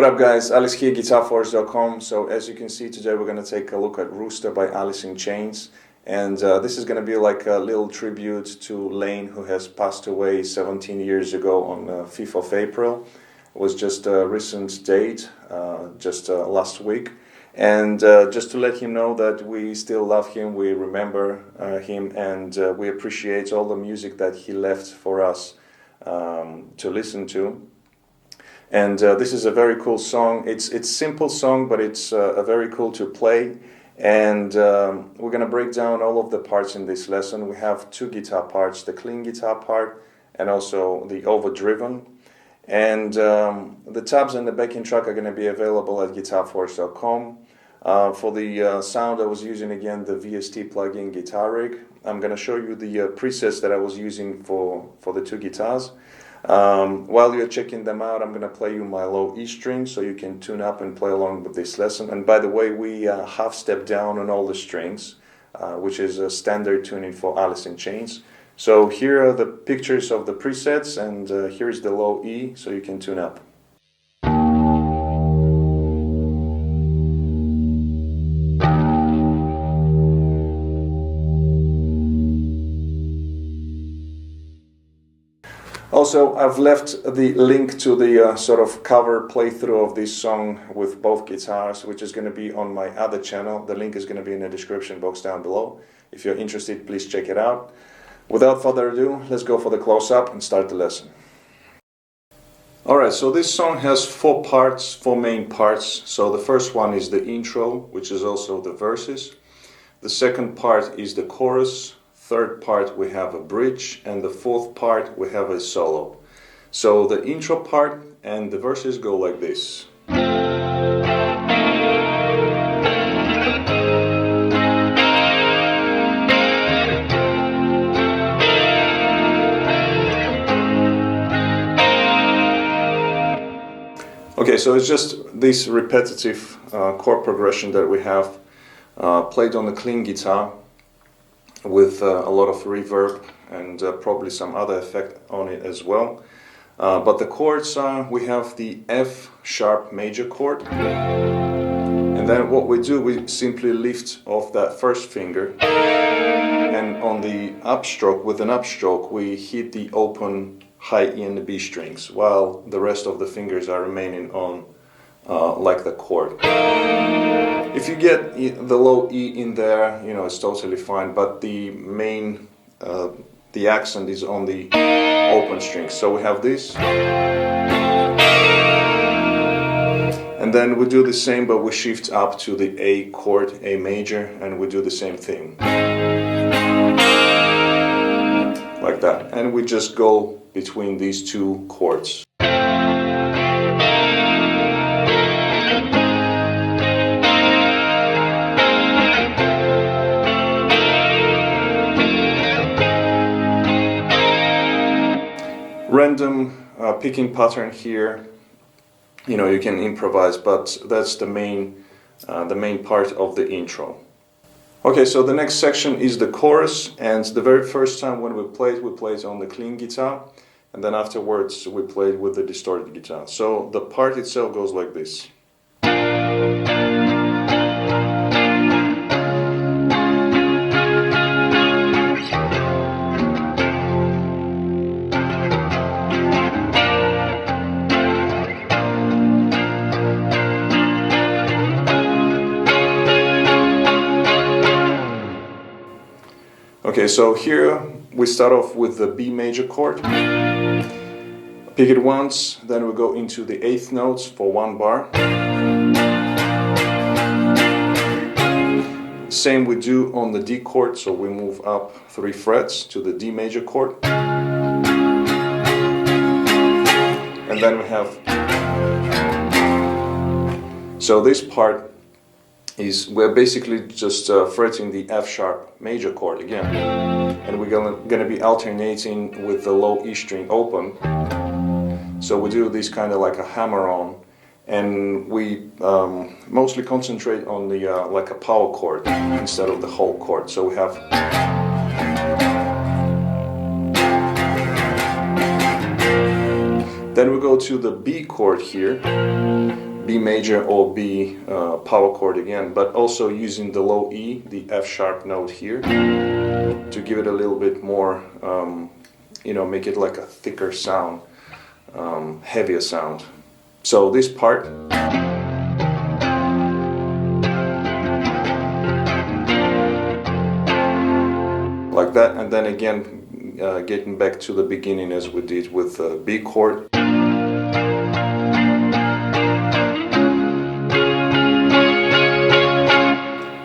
up guys, Alex here, GuitarForce.com. So as you can see today we're going to take a look at Rooster by Alice in Chains, and this is going to be like a little tribute to Lane, who has passed away 17 years ago on 5th of April. It was just a recent date, just last week, and just to let him know that we still love him, we remember him, and we appreciate all the music that he left for us to listen to. And this is a very cool song. It's simple song, but it's a very cool to play. And we're going to break down all of the parts in this lesson. We have two guitar parts, the clean guitar part and also the overdriven. And the tabs and the backing track are going to be available at GuitarForce.com. For the sound I was using again the VST plugin Guitar Rig. I'm going to show you the presets that I was using for the two guitars. While you're checking them out, I'm going to play you my low E string so you can tune up and play along with this lesson. And by the way, we half step down on all the strings, which is a standard tuning for Alice in Chains. So here are the pictures of the presets, and here's the low E so you can tune up. Also, I've left the link to the sort of cover playthrough of this song with both guitars, which is going to be on my other channel. The link is going to be in the description box down below. If you're interested, please check it out. Without further ado, let's go for the close-up and start the lesson. Alright, so this song has four main parts. So the first one is the intro, which is also the verses. The second part is the chorus. Third part we have a bridge, and the fourth part we have a solo. So the intro part and the verses go like this. Okay, so it's just this repetitive chord progression that we have played on the clean guitar, with a lot of reverb and probably some other effect on it as well. But the chords are, we have the F sharp major chord, and then what we do, we simply lift off that first finger, and on the upstroke, with an upstroke, we hit the open high E and the B strings, while the rest of the fingers are remaining on like the chord. If you get the low E in there, you know, it's totally fine, but the main, the accent is on the open strings. So we have this, and then we do the same, but we shift up to the A chord, A major, and we do the same thing. Like that. And we just go between these two chords. Random picking pattern here, you know, you can improvise, but that's the main part of the intro. Okay, so the next section is the chorus, and the very first time when we played on the clean guitar, and then afterwards we played with the distorted guitar. So the part itself goes like this. Okay, so here we start off with the B major chord, pick it once, then we go into the 8th notes for one bar. Same we do on the D chord, so we move up 3 frets to the D major chord. And then we have, so this part is, we're basically just fretting the F sharp major chord again, and we're gonna be alternating with the low E string open. So we do this kind of like a hammer on, and we mostly concentrate on the like a power chord instead of the whole chord. So we have, then we go to the B chord here. B major or B power chord again, but also using the low E, the F sharp note here, to give it a little bit more, you know, make it like a thicker sound, heavier sound. So this part, like that, and then again getting back to the beginning as we did with the B chord.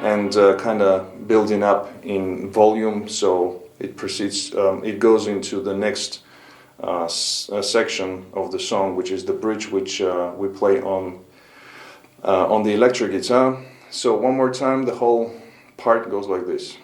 And kind of building up in volume, so it proceeds, it goes into the next section of the song, which is the bridge, which we play on the electric guitar. So one more time, the whole part goes like this.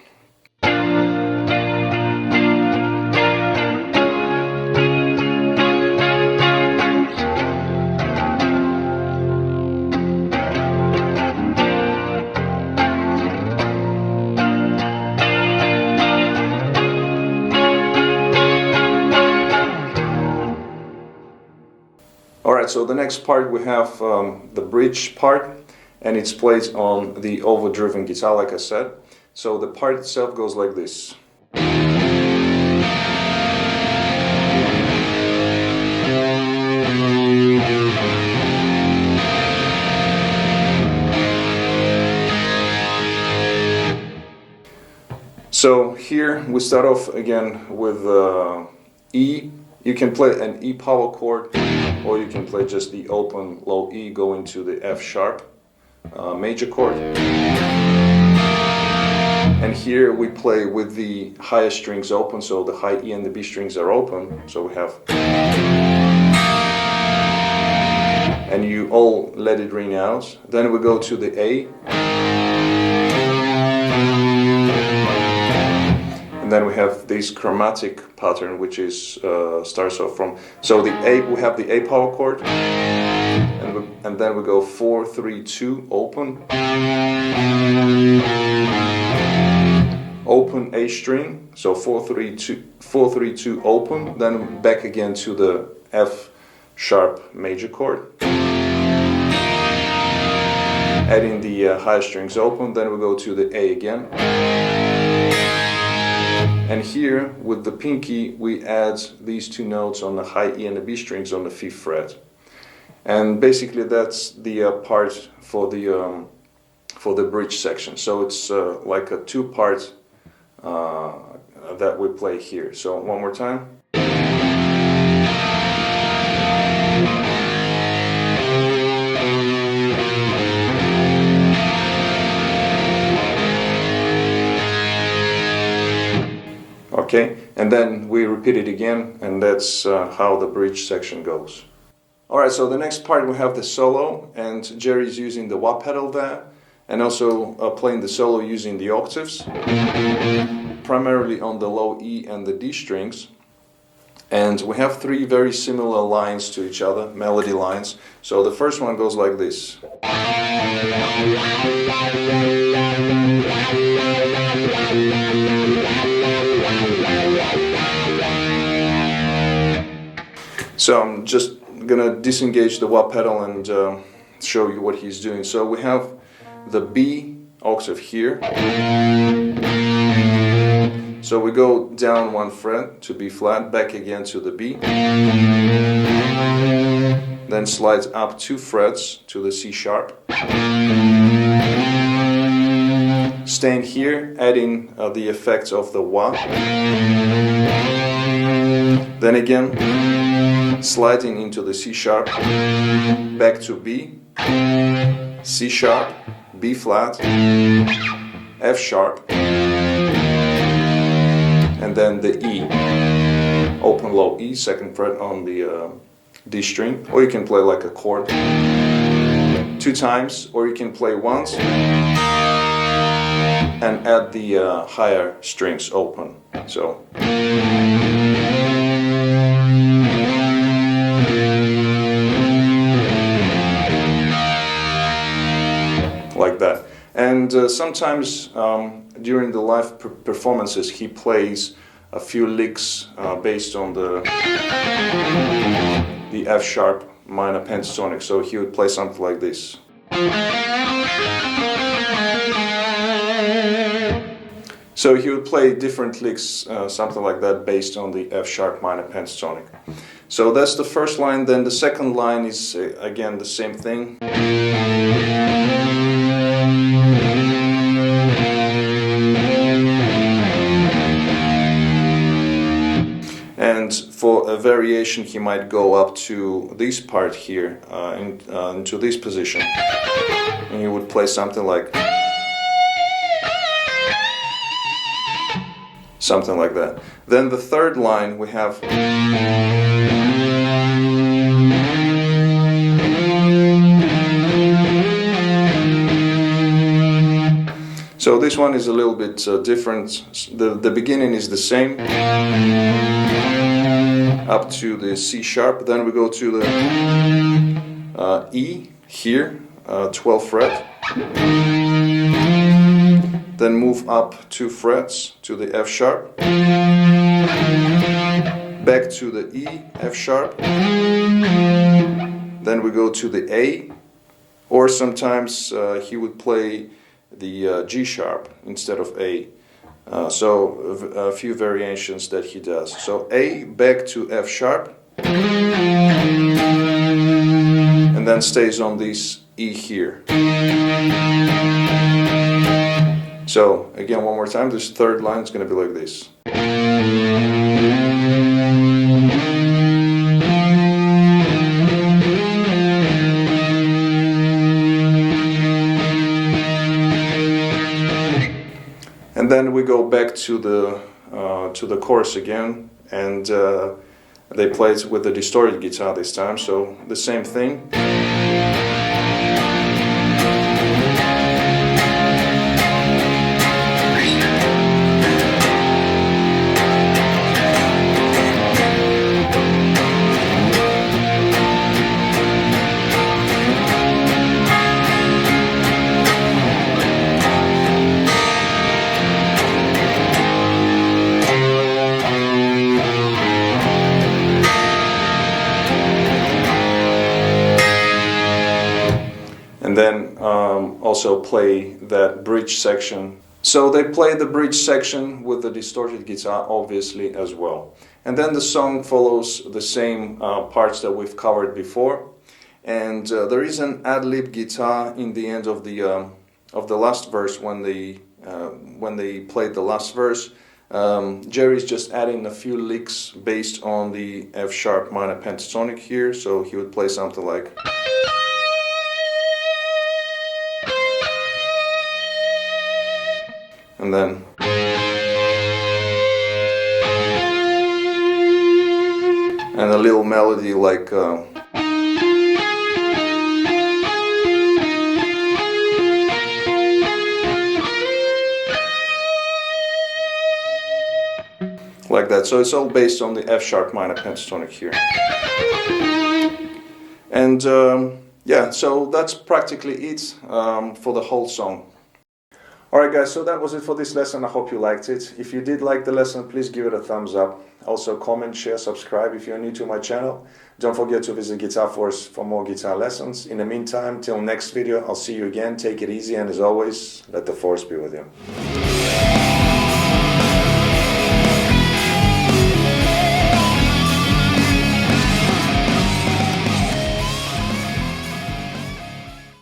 Alright, so the next part we have the bridge part, and it's played on the overdriven guitar, like I said. So the part itself goes like this. So here we start off again with E. You can play an E power chord, or you can play just the open low E going to the F sharp major chord. And here we play with the higher strings open, so the high E and the B strings are open. So we have, and you all let it ring out. Then we go to the A. And then we have this chromatic pattern, which is starts off from, so the A, we have the A power chord, and then we go 4, 3, 2 open, open A string, so 4, 3, 2, 4, 3, 2 open, then back again to the F sharp major chord, adding the high strings open, then we go to the A again. And here, with the pinky, we add these two notes on the high E and the B strings on the 5th fret. And basically that's the part for the bridge section. So it's like a two-part that we play here. So one more time. Okay, and then we repeat it again, and that's how the bridge section goes. Alright, so the next part we have the solo, and Jerry's using the wah pedal there, and also playing the solo using the octaves, primarily on the low E and the D strings. And we have three very similar lines to each other, melody lines. So the first one goes like this. So I'm just gonna disengage the wah pedal and show you what he's doing. So we have the B octave here. So we go down one fret to B flat, back again to the B. Then slides up 2 frets to the C sharp. Staying here, adding the effects of the wah. Then again, sliding into the C sharp, back to B, C sharp, B flat, F sharp, and then the E, open low E, 2nd fret on the D string, or you can play like a chord 2 times, or you can play once and add the higher strings open. So. Like that. And sometimes during the live performances he plays a few licks based on the the F sharp minor pentatonic. So he would play something like this. So he would play different licks, something like that, based on the F sharp minor pentatonic. So that's the first line. Then the second line is again the same thing. And for a variation, he might go up to this part here, into this position, and he would play something like that. Then the third line we have, so this one is a little bit different. The beginning is the same, up to the C sharp, then we go to the E here, 12th fret, then move up 2 frets to the F sharp, back to the E, F sharp, then we go to the A, or sometimes he would play the G sharp instead of A. So a few variations that he does. So A, back to F sharp, and then stays on this E here. So again, one more time, this third line is going to be like this. And then we go back to the chorus again, and they play it with the distorted guitar this time, so the same thing. And then also play that bridge section. So they play the bridge section with the distorted guitar, obviously, as well. And then the song follows the same parts that we've covered before. And there is an ad-lib guitar in the end of the last verse when they played the last verse. Jerry's just adding a few licks based on the F sharp minor pentatonic here. So he would play something like. And then and a little melody like that. So it's all based on the F sharp minor pentatonic here. And yeah, so that's practically it for the whole song. Alright guys, so that was it for this lesson. I hope you liked it. If you did like the lesson, please give it a thumbs up. Also comment, share, subscribe if you're new to my channel. Don't forget to visit Guitar Force for more guitar lessons. In the meantime, till next video, I'll see you again. Take it easy, and as always, let the force be with you.